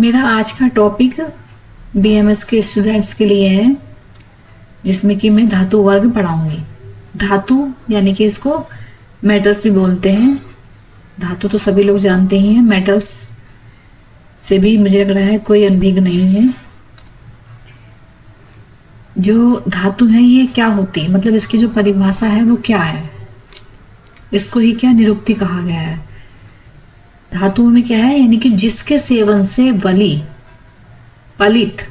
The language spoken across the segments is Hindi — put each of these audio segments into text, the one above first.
मेरा आज का टॉपिक बीएमएस के स्टूडेंट्स के लिए है, जिसमें कि मैं धातु वर्ग पढ़ाऊंगी। धातु यानी कि इसको मेटल्स भी बोलते हैं। धातु तो सभी लोग जानते ही हैं, मेटल्स से भी मुझे लग रहा है कोई अनभिज्ञ नहीं है। जो धातु है ये क्या होती है, मतलब इसकी जो परिभाषा है वो क्या है, इसको ही क्या निरुक्ति कहा गया है। धातुओं में क्या है, यानी कि जिसके सेवन से वली, पलित,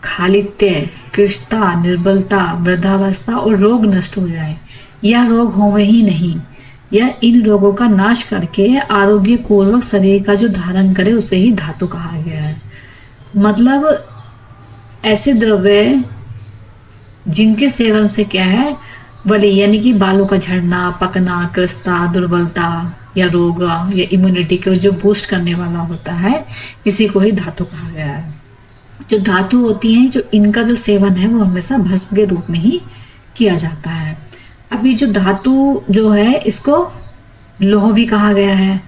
खालित्य, कृशता, निर्बलता, वृद्धावस्था और रोग नष्ट हो जाए, या रोग होवे ही नहीं, या इन रोगों का नाश करके आरोग्य पूर्वक शरीर का जो धारण करे उसे ही धातु कहा गया है। मतलब ऐसे द्रव्य जिनके सेवन से क्या है, वली यानी कि बालों का झड़ना, पकना, कृशता, दुर्बलता या रोग या इम्यूनिटी को जो बूस्ट करने वाला होता है, इसी को ही धातु कहा गया है। जो धातु होती हैं, जो इनका जो सेवन है वो हमेशा भस्म के रूप में ही किया जाता है। अभी जो धातु जो है इसको लोह भी कहा गया है।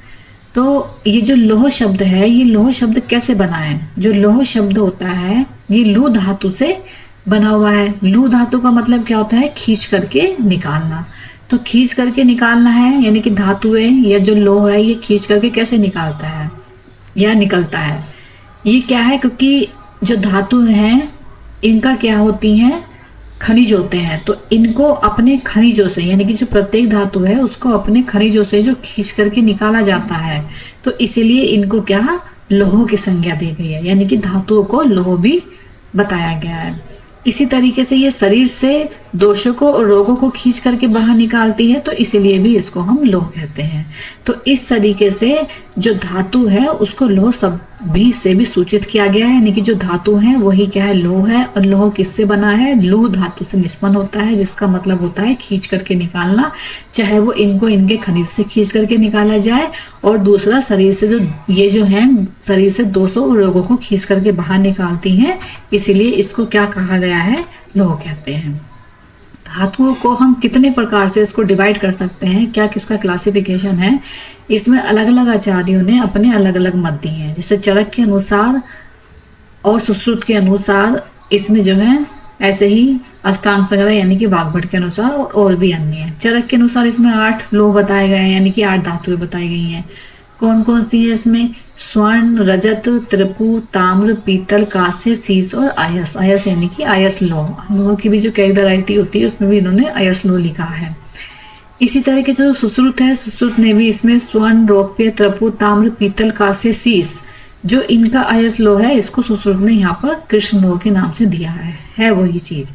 तो ये जो लोह शब्द है, ये लोह शब्द कैसे बना है? जो लोह शब्द होता है ये लू धातु से बना हुआ है। लू धातु का मतलब क्या होता है? खींच करके निकालना। तो खींच करके निकालना है, यानी कि धातुएं या जो लोह है ये खींच करके कैसे निकालता है या निकलता है? ये क्या है, क्योंकि जो धातु हैं इनका क्या होती हैं, खनिज होते हैं। तो इनको अपने खनिजों से, यानी कि जो प्रत्येक धातु है उसको अपने खनिजों से जो खींच करके निकाला जाता है, तो इसीलिए इनको क्या लोह की संज्ञा दी गई है, यानी कि धातुओं को लोह भी बताया गया है। इसी तरीके से ये शरीर से दोषों को और रोगों को खींच करके बाहर निकालती है, तो इसीलिए भी इसको हम लोह कहते हैं। तो इस तरीके से जो धातु है उसको लोह शब्द भी से भी सूचित किया गया है, यानी कि जो धातु है वही क्या है, लोह है। और लोह किससे बना है? लू धातु से निष्पन्न होता है, जिसका मतलब होता है खींच करके निकालना। चाहे वो इनको इनके खनिज से खींच करके निकाला जाए, और दूसरा शरीर से जो ये जो है शरीर से दोषों और रोगों को खींच करके बाहर निकालती हैं, इसीलिए इसको क्या कहा गया है, लोह कहते हैं। धातुओं को हम कितने प्रकार से इसको डिवाइड कर सकते हैं, क्या किसका क्लासिफिकेशन है, इसमें अलग अलग आचार्यों ने अपने अलग अलग मत दिए हैं। जैसे चरक के अनुसार और सुश्रुत के अनुसार इसमें जो है, ऐसे ही अष्टांग संग्रह यानी कि वाग्भट के अनुसार और भी अन्य है। चरक के अनुसार इसमें 8 लोह बताए गए हैं, यानी कि 8 धातुएं बताई गई हैं। कौन कौन सी है इसमें? स्वर्ण, रजत, त्रिपु, ताम्र, पीतल, कांस्य, शीश और आयस। आयस यानी कि आयस लोह। लोह की भी जो कई वैरायटी होती है उसमें भी इन्होंने आयस लोह लिखा है। इसी तरीके से जो सुश्रुत है, सुश्रुत ने भी इसमें स्वर्ण, रौप्य, त्रिपु, ताम्र, पीतल, कांस्य, शीश, जो इनका आयस लोह है, इसको सुश्रुत ने यहाँ पर कृष्ण लोह के नाम से दिया है वही चीज।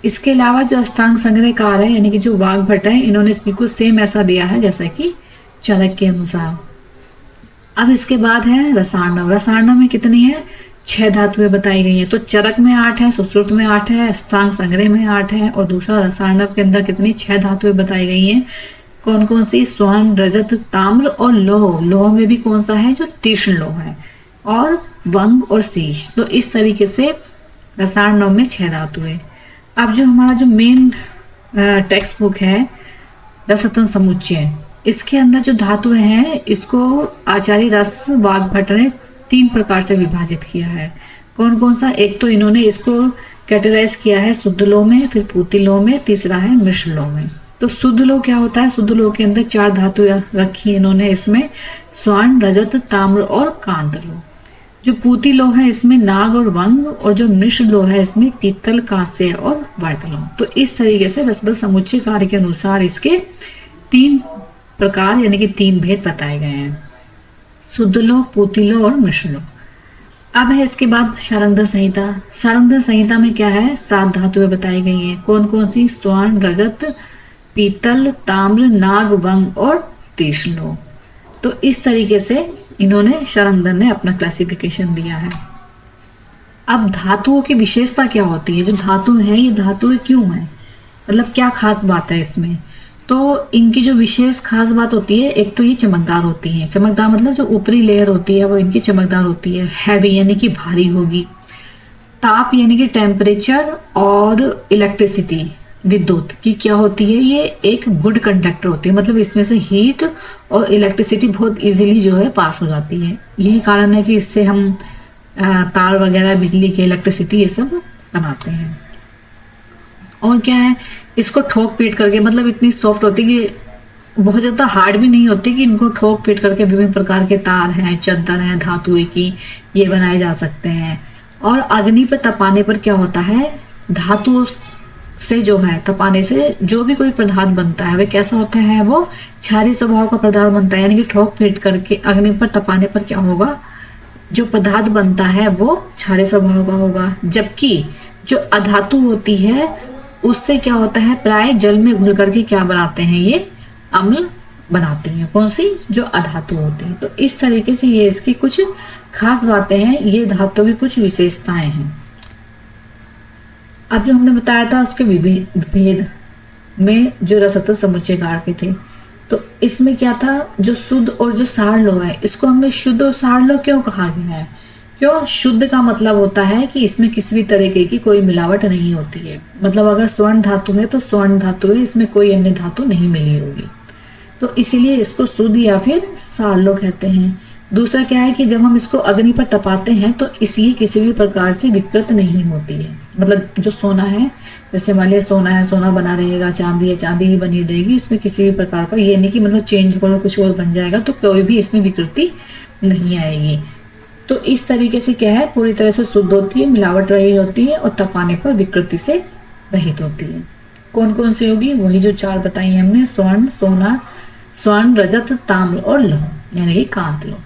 इसके अलावा जो अष्टांग संग्रहकार है, यानी कि जो वाग्भट है, इन्होंने बिल्कुल सेम ऐसा दिया है जैसा कि चरक के अनुसार। अब इसके बाद है रसार्णव। रसार्णव में कितनी है? 6 धातुएं बताई गई हैं। तो चरक में 8 है, सुश्रुत में 8 है, अष्टांग संग्रह में 8 है, और दूसरा रसार्णव के अंदर कितनी 6 धातुएं बताई गई हैं। कौन कौन सी? स्वर्ण, रजत, ताम्र और लोह। लोह में भी कौन सा है? जो तीक्ष्ण लोह है, और वंग और शीश। तो इस तरीके से रसार्णव में 6 धातुएं। अब जो हमारा जो मेन टेक्स्ट बुक है रसरत्न समुच्चय, इसके अंदर जो धातुएं हैं इसको आचार्य रस वाग्भट ने 3 प्रकार से विभाजित किया है। कौन कौन सा? एक तो इन्होंने इसको कैटेगराइज किया है शुद्ध लोह में, फिर पूती लोह में, तीसरा है मिश्र लोह में। तो शुद्ध लोह क्या होता है? शुद्ध लोह के अंदर 4 धातुएं रखी है इन्होंने इसमें, स्वर्ण, रजत, ताम्र और कांत लोह। जो पूती लोह है इसमें नाग और वंग, और जो मिश्र लोह है इसमें पीतल, कांस्य और वर्त लोह। तो इस तरीके से रसरत्न समुच्चय कार्य के अनुसार इसके 3 प्रकार यानी कि 3 भेद बताए गए हैं, शुद्ध लोह, पूती लोह और मिश्र लोह। अब है इसके बाद शार्ंगधर संहिता। शार्ंगधर संहिता में क्या है? 7 धातुएं बताई गई हैं। कौन कौन सी? स्वर्ण, रजत, पीतल, ताम्र, नाग, वंग और तीक्ष्ण लोह। तो इस तरीके से इन्होंने शार्ंगधर ने अपना क्लासिफिकेशन दिया है। अब धातुओं की विशेषता क्या होती है? जो धातु है ये धातुएं क्यों है, मतलब क्या खास बात है इसमें? तो इनकी जो विशेष खास बात होती है, एक तो ये चमकदार होती है। चमकदार मतलब जो ऊपरी लेयर होती है वो इनकी चमकदार होती है। हैवी यानी कि भारी होगी। ताप यानी कि टेम्परेचर और इलेक्ट्रिसिटी विद्युत की क्या होती है, ये एक गुड कंडक्टर होती है, मतलब इसमें से हीट और इलेक्ट्रिसिटी बहुत इजीली जो है पास हो जाती है। यही कारण है कि इससे हम तार वगैरह, बिजली के, इलेक्ट्रिसिटी, ये सब बनाते हैं। और क्या है, इसको ठोक पीट करके, मतलब इतनी सॉफ्ट होती है कि बहुत ज़्यादा हार्ड भी नहीं होती, कि इनको ठोक पीट करके विभिन्न प्रकार के तार हैं, चद्दर हैं धातु की, ये बनाए जा सकते हैं। और अग्नि पर तपाने पर क्या होता है, धातु से जो है तपाने से जो भी कोई पदार्थ बनता है वह कैसा होता है, वो क्षारीय स्वभाव का पदार्थ बनता है। यानी कि ठोक पीट करके अग्नि पर तपाने पर क्या होगा, जो पदार्थ बनता है वो क्षारीय स्वभाव का होगा। जबकि जो अधातु होती है उससे क्या होता है, प्राय जल में घुल करके क्या बनाते हैं, ये अम्ल बनाती हैं। कौन सी, जो अधातु होती है। तो इस तरीके से ये इसकी कुछ खास बातें हैं, ये धातु की कुछ विशेषताएं हैं। अब जो हमने बताया था उसके भेद में जो रसत्व समुच्चयकार के थे, तो इसमें क्या था, जो शुद्ध और जो सार लौह है, इसको हमने शुद्ध और सार लौह क्यों कहा गया है। क्यों, शुद्ध का मतलब होता है कि इसमें किसी भी तरीके की कोई मिलावट नहीं होती है। मतलब अगर स्वर्ण धातु है तो स्वर्ण धातु है, इसमें कोई अन्य धातु नहीं मिली होगी, तो इसीलिए इसको शुद्ध या फिर सार लौह कहते हैं। दूसरा क्या है कि जब हम इसको अग्नि पर तपाते हैं तो इसकी किसी भी प्रकार से विकृत नहीं होती है। मतलब जो सोना है, जैसे मान लिया सोना है, सोना बना रहेगा, चांदी है, चांदी ही बनी रहेगी, इसमें किसी भी प्रकार का ये नहीं कि मतलब चेंज करो कुछ और बन जाएगा, तो कोई भी इसमें विकृति नहीं आएगी। तो इस तरीके से क्या है, पूरी तरह से शुद्ध होती है, मिलावट रहित होती है और तपाने पर विकृति से रहित होती है। कौन कौन सी होगी, वही जो चार बताई हमने, स्वर्ण, सोना, स्वर्ण, रजत, ताम्र और लौह, यानी कि कांत लौह।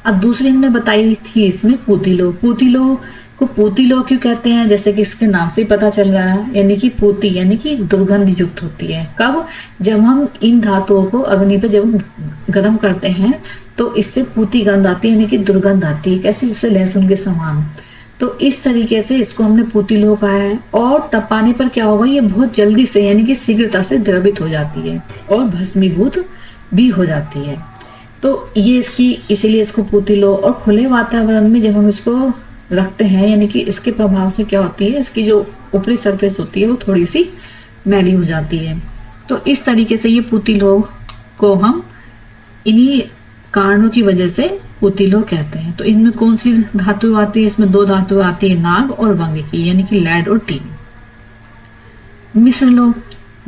अब दूसरी हमने बताई थी इसमें पूती लौह। पूती लौह को पूती लौह क्यों कहते हैं, जैसे कि इसके नाम से ही पता चल रहा है, यानी कि पूती यानी कि दुर्गंध युक्त होती है। कब, जब हम इन धातुओं को अग्नि पर जब गर्म करते हैं तो इससे पूती गंध आती है, यानी कि दुर्गंध आती है, कैसे, जैसे लहसुन के समान। तो इस तरीके से इसको हमने पूती लौह कहा है। और तपाने पर क्या होगा, ये बहुत जल्दी से यानी कि शीघ्रता से द्रवित हो जाती है और भस्मीभूत भी हो जाती है। तो ये इसकी, इसीलिए इसको पूती लौह। और खुले वातावरण में जब हम इसको रखते हैं, यानी कि इसके प्रभाव से क्या होती है, इसकी जो ऊपरी सरफेस होती है वो थोड़ी सी मैली हो जाती है। तो इस तरीके से ये पूती लौह को हम इन्हीं कारणों की वजह से पूती लौह कहते हैं। तो इनमें कौन सी धातु आती है, इसमें दो धातु आती है, नाग और वंग की, यानी कि लेड और टीन। मिश्र लौह,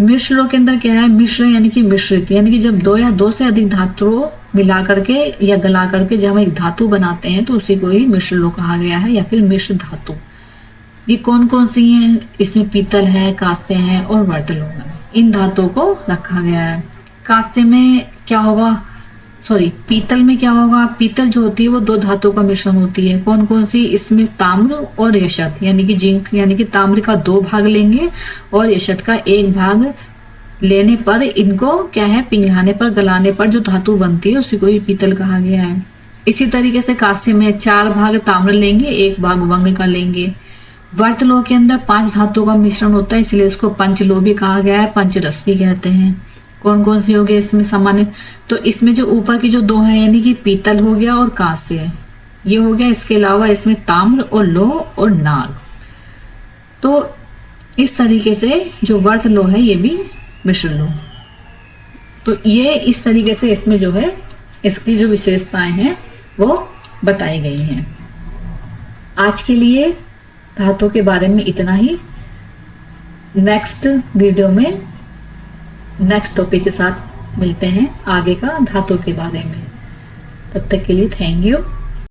मिश्र लौह के अंदर क्या है, मिश्र यानी कि मिश्रित, यानी कि जब दो या दो से अधिक धातुओं मिला करके या गला करके जब हम एक धातु बनाते हैं तो उसी को ही मिश्र लौह कहा गया है, या फिर मिश्र धातु। ये कौन कौन सी हैं, इसमें पीतल है, कांस्य है और वर्त लौह है। इन धातुओं को रखा गया है। कांस्य में क्या होगा, पीतल में क्या होगा, पीतल जो होती है वो दो धातुओं का मिश्रण होती है। कौन कौन सी, इसमें ताम्र और यशत, यानी कि जिंक, यानी कि ताम्र का 2 भाग लेंगे और यशत का 1 भाग लेने पर इनको क्या है, पिघलाने पर, गलाने पर जो धातु बनती है उसी को ही पीतल कहा गया है। इसी तरीके से कांस्य में 4 भाग ताम्र लेंगे, 1 भाग वंग का लेंगे। वर्त लौह के अंदर 5 धातुओं का मिश्रण होता है, इसलिए इसको पंचलोह भी कहा गया है, पंचरस भी कहते हैं। कौन कौन सी हो गई इसमें सामान्य, तो इसमें जो ऊपर की जो 2 है, यानी कि पीतल हो गया और कांस्य ये हो गया। इसके अलावा इसमें ताम्र और लौह और नाग। तो इस तरीके से जो वर्त लौह है ये भी मिश्र लौह। तो ये इस तरीके से इसमें जो है इसकी जो विशेषताएं हैं वो बताई गई हैं। आज के लिए धातु के बारे में इतना ही। नेक्स्ट वीडियो में नेक्स्ट टॉपिक के साथ मिलते हैं, आगे का धातु के बारे में। तब तक के लिए थैंक यू।